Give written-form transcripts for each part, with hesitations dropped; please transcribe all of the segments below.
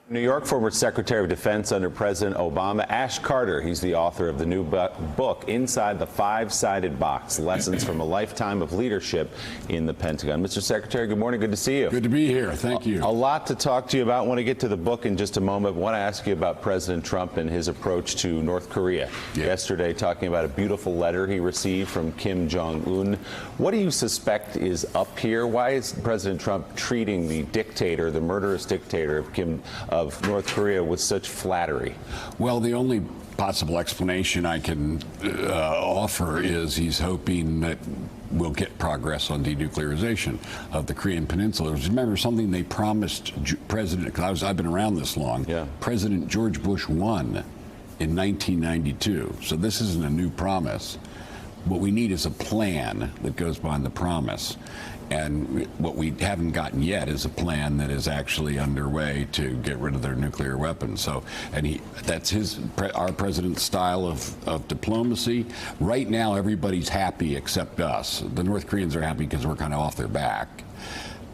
New York former Secretary of Defense under President Obama, Ash Carter. He's the author of the new book, Inside the Five-Sided Box, Lessons from a Lifetime of Leadership in the Pentagon. Mr. Secretary, good morning. Good to see you. Good to be here. Thank you. A lot to talk to you about. I want to get to the book in just a moment. I want to ask you about President Trump and his approach to North Korea. Yeah. Yesterday, talking about a beautiful letter he received from Kim Jong-un. What do you suspect is up here? Why is President Trump treating the dictator, the murderous dictator of North Korea with such flattery? Well, the only possible explanation I can offer is he's hoping that we'll get progress on denuclearization of the Korean Peninsula. Remember, something they promised President, because I've been around this long, President George Bush won in 1992. So this isn't a new promise. What we need is a plan that goes behind the promise. And what we haven't gotten yet is a plan that is actually underway to get rid of their nuclear weapons. So, that's our president's style of diplomacy. Right now, everybody's happy except us. The North Koreans are happy because we're kind of off their back.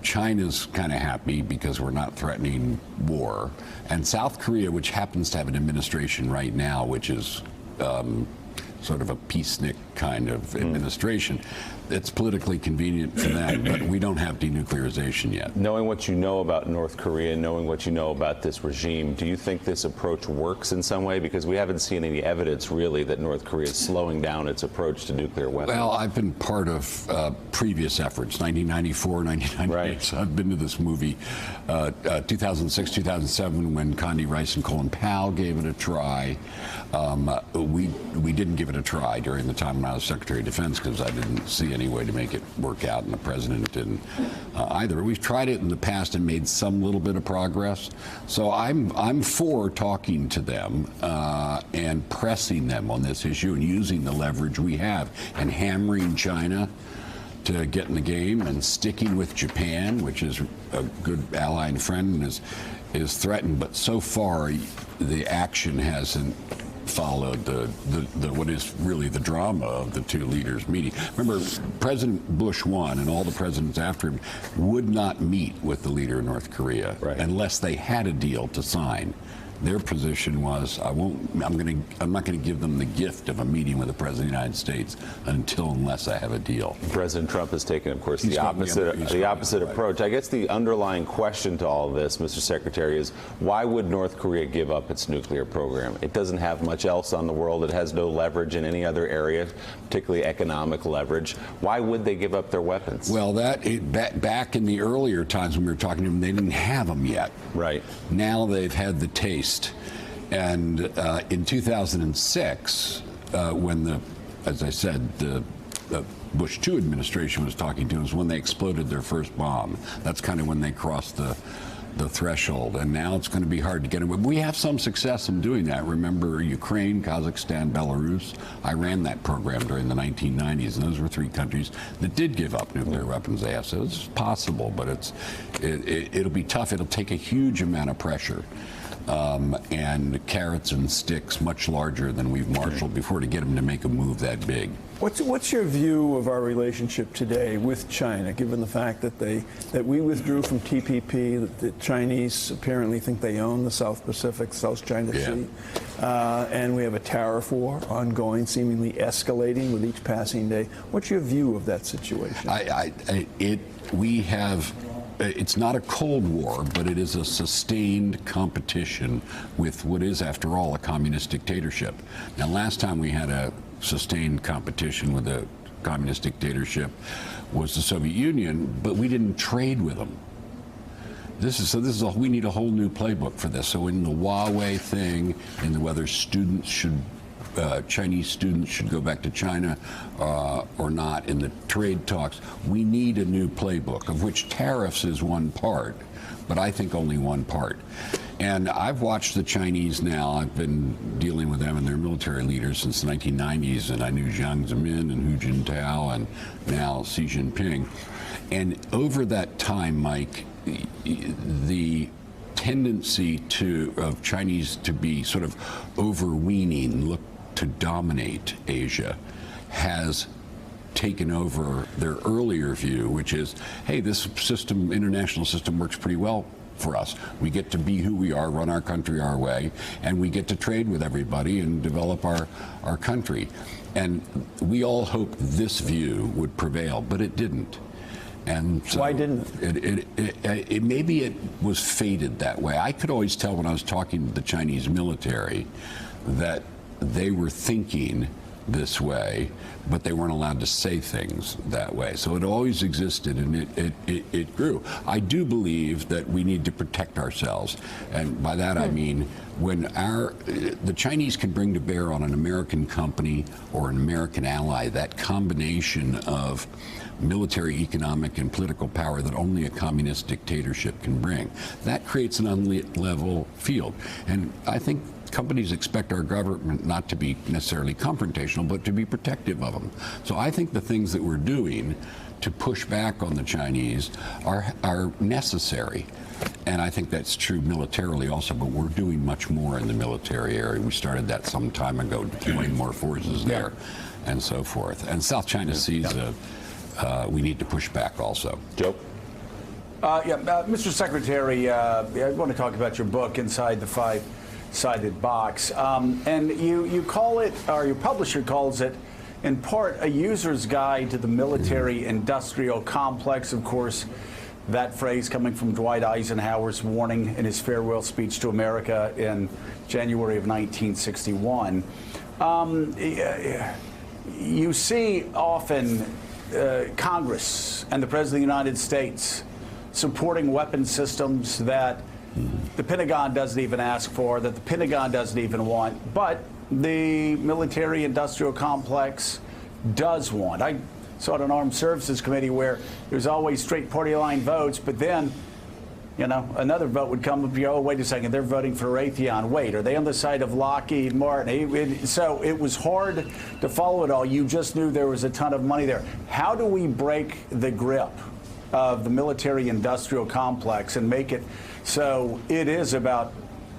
China's kind of happy because we're not threatening war. And South Korea, which happens to have an administration right now, which is sort of a peacenik kind of administration. It's politically convenient for them, but we don't have denuclearization yet. Knowing what you know about North Korea, knowing what you know about this regime, do you think this approach works in some way? Because we haven't seen any evidence, really, that North Korea is slowing down its approach to nuclear weapons. Well, I've been part of previous efforts, 1994, 1998. Right. So I've been to this movie, 2006, 2007, when Condi Rice and Colin Powell gave it a try. We didn't give it a try during the time when I was Secretary of Defense because I didn't see any way to make it work out, and the president didn't either. We've tried it in the past and made some little bit of progress. So I'm for talking to them and pressing them on this issue and using the leverage we have and hammering China to get in the game and sticking with Japan, which is a good ally and friend and is threatened. But so far, the action hasn't followed what is really the drama of the two leaders meeting. Remember, President Bush won, and all the presidents after him would not meet with the leader of North Korea unless they had a deal to sign. Their position was, I'm not going to give them the gift of a meeting with the President of the United States unless I have a deal. President Trump has taken, of course, the opposite approach. I guess the underlying question to all of this, Mr. Secretary, is why would North Korea give up its nuclear program? It doesn't have much else on the world. It has no leverage in any other area, particularly economic leverage. Why would they give up their weapons? Well, back in the earlier times when we were talking to them, they didn't have them yet. Right. Now they've had the taste. And in 2006, when as I said, the Bush II administration was talking to us, when they exploded their first bomb. That's kind of when they crossed the threshold, and now it's going to be hard to get them. We have some success in doing that. Remember Ukraine, Kazakhstan, Belarus? I ran that program during the 1990s, and those were three countries that did give up nuclear weapons. They have, so it's possible, but it'll be tough. It'll take a huge amount of pressure. And carrots and sticks much larger than we've marshaled before to get them to make a move that big. What's your view of our relationship today with China, given the fact that we withdrew from TPP, that the Chinese apparently think they own the South Pacific, South China Sea, and we have a tariff war ongoing, seemingly escalating with each passing day? What's your view of that situation? It's not a Cold War, but it is a sustained competition with what is, after all, a communist dictatorship. Now, last time we had a sustained competition with a communist dictatorship was the Soviet Union, but we didn't trade with them. We need a whole new playbook for this. So in the Huawei thing, in whether Chinese students should go back to China or not, in the trade talks, we need a new playbook, of which tariffs is one part, but I think only one part. And I've watched the Chinese now. I've been dealing with them and their military leaders since the 1990s, and I knew Jiang Zemin and Hu Jintao and now Xi Jinping. And over that time, Mike, the tendency of Chinese to be sort of overweening, look to dominate Asia, has taken over their earlier view, which is, hey, this system, international system, works pretty well for us. We get to be who we are, run our country our way, and we get to trade with everybody and develop our country. And we all hoped this view would prevail, but it didn't. And so why didn't it? Maybe it was fated that way. I could always tell when I was talking to the Chinese military that they were thinking this way, but they weren't allowed to say things that way. So it always existed, and it grew. I do believe that we need to protect ourselves, and by that I mean when the Chinese can bring to bear on an American company or an American ally that combination of military, economic, and political power that only a communist dictatorship can bring. That creates an unlit level field, and I think companies expect our government not to be necessarily confrontational, but to be protective of them. So I think the things that we're doing to push back on the Chinese are necessary. And I think that's true militarily also, but we're doing much more in the military area. We started that some time ago, deploying more forces there and so forth. And South China Sea's we need to push back also. Joe? Mr. Secretary, I want to talk about your book, Inside the Five-Sided Box. And you call it, or your publisher calls it, in part, a user's guide to the military-industrial complex. Of course, that phrase coming from Dwight Eisenhower's warning in his farewell speech to America in January of 1961. You see often Congress and the President of the United States supporting weapon systems that the Pentagon doesn't even ask for, that the Pentagon doesn't even want, but the military-industrial complex does want. I saw it on Armed Services Committee where there's always straight party line votes, but then, you know, another vote would come up, oh, wait a second, they're voting for Raytheon. Wait, are they on the side of Lockheed Martin? So it was hard to follow it all. You just knew there was a ton of money there. How do we break the grip of the military-industrial complex and make it so it is about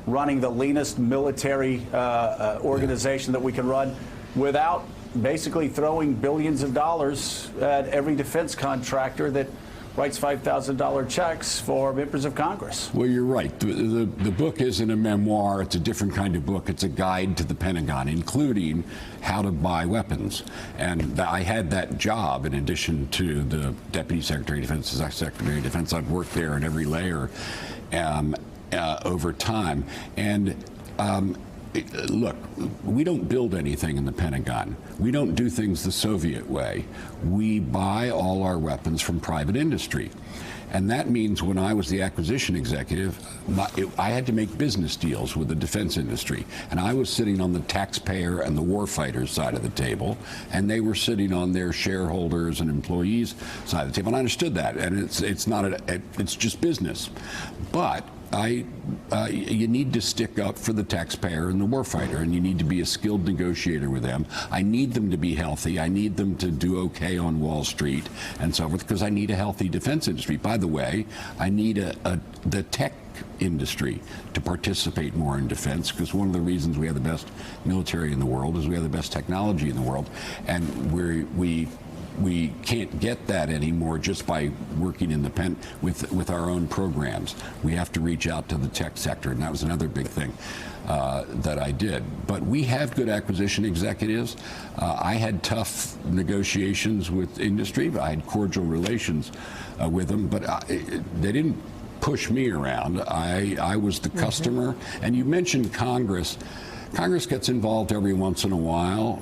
running the leanest military organization that we can run without basically throwing billions of dollars at every defense contractor that writes $5,000 checks for members of Congress? Well, you're right. The book isn't a memoir. It's a different kind of book. It's a guide to the Pentagon, including how to buy weapons. And I had that job in addition to the Deputy Secretary of Defense, the Secretary of Defense. I've worked there in every layer over time. And look, we don't build anything in the Pentagon. We don't do things the Soviet way. We buy all our weapons from private industry. And that means when I was the acquisition executive, I had to make business deals with the defense industry. And I was sitting on the taxpayer and the warfighter side of the table, and they were sitting on their shareholders and employees side of the table. And I understood that, and it's just business. But you need to stick up for the taxpayer and the warfighter, and you need to be a skilled negotiator with them. I need them to be healthy. I need them to do okay on Wall Street and so forth, because I need a healthy defense industry. By the way, I need the tech industry to participate more in defense, because one of the reasons we have the best military in the world is we have the best technology in the world, and we can't get that anymore just by working in the with our own programs. We have to reach out to the tech sector, and that was another big thing that I did. But we have good acquisition executives. I had tough negotiations with industry, but I had cordial relations with them. But they didn't push me around. I was the customer. And you mentioned Congress. Congress gets involved every once in a while,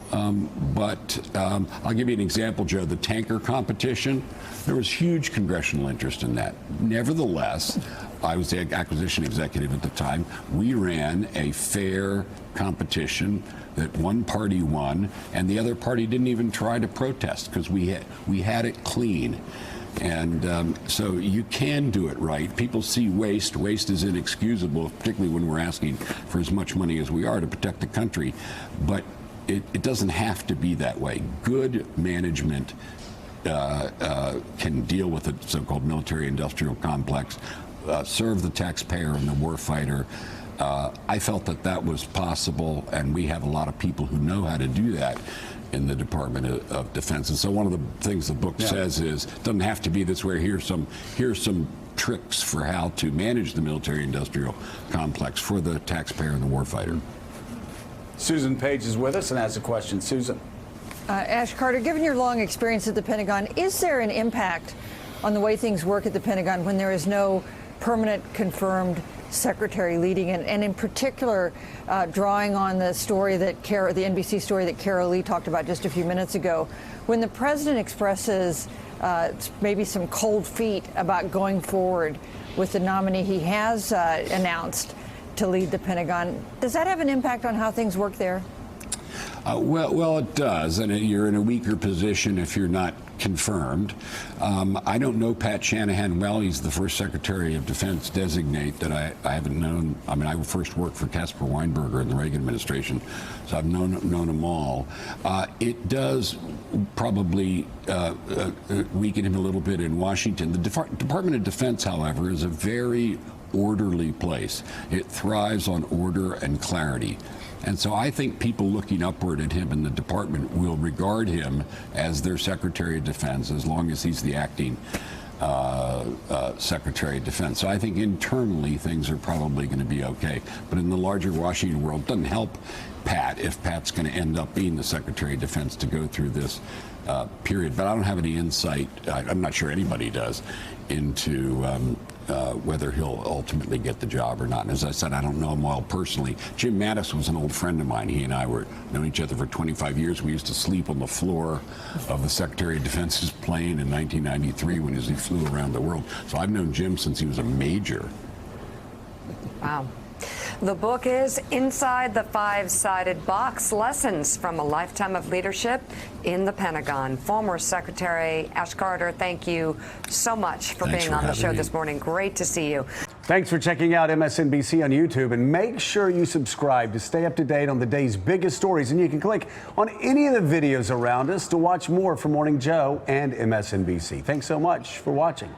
but I'll give you an example, Joe. The tanker competition, there was huge congressional interest in that. Nevertheless, I was the acquisition executive at the time. We ran a fair competition that one party won, and the other party didn't even try to protest because we had it clean. And so you can do it right. People see waste. Waste is inexcusable, particularly when we're asking for as much money as we are to protect the country. But it doesn't have to be that way. Good management can deal with the so-called military-industrial complex, serve the taxpayer and the warfighter. I felt that was possible, and we have a lot of people who know how to do that in the Department of Defense. And so one of the things the book says is, it doesn't have to be this way. Here's some tricks for how to manage the military-industrial complex for the taxpayer and the warfighter. Susan Page is with us and has a question. Susan. Ash Carter, given your long experience at the Pentagon, is there an impact on the way things work at the Pentagon when there is no permanent confirmed secretary leading it? And in particular, drawing on the story that the NBC story that Carol Lee talked about just a few minutes ago, when the president expresses maybe some cold feet about going forward with the nominee he has announced to lead the Pentagon, does that have an impact on how things work there? Well, it does, and you're in a weaker position if you're not confirmed. I don't know Pat Shanahan well. He's the first Secretary of Defense designate that I haven't known. I mean, I first worked for Caspar Weinberger in the Reagan administration, so I've known them all. It does probably weaken him a little bit in Washington. The Department of Defense, however, is a very orderly place. It thrives on order and clarity. And so I think people looking upward at him in the department will regard him as their Secretary of Defense as long as he's the acting Secretary of Defense. So I think internally things are probably going to be okay. But in the larger Washington world, it doesn't help Pat if Pat's going to end up being the Secretary of Defense to go through this period. But I don't have any insight, I'm not sure anybody does, into whether he'll ultimately get the job or not. And as I said, I don't know him well personally. Jim Mattis was an old friend of mine. He and I were known each other for 25 years. We used to sleep on the floor of the Secretary of Defense's plane in 1993 when he flew around the world. So I've known Jim since he was a major. Wow. The book is Inside the Five-Sided Box, Lessons from a Lifetime of Leadership in the Pentagon. Former Secretary Ash Carter, thank you so much for being on the show this morning. Great to see you. Thanks for checking out MSNBC on YouTube, and make sure you subscribe to stay up to date on the day's biggest stories. And you can click on any of the videos around us to watch more from Morning Joe and MSNBC. Thanks so much for watching.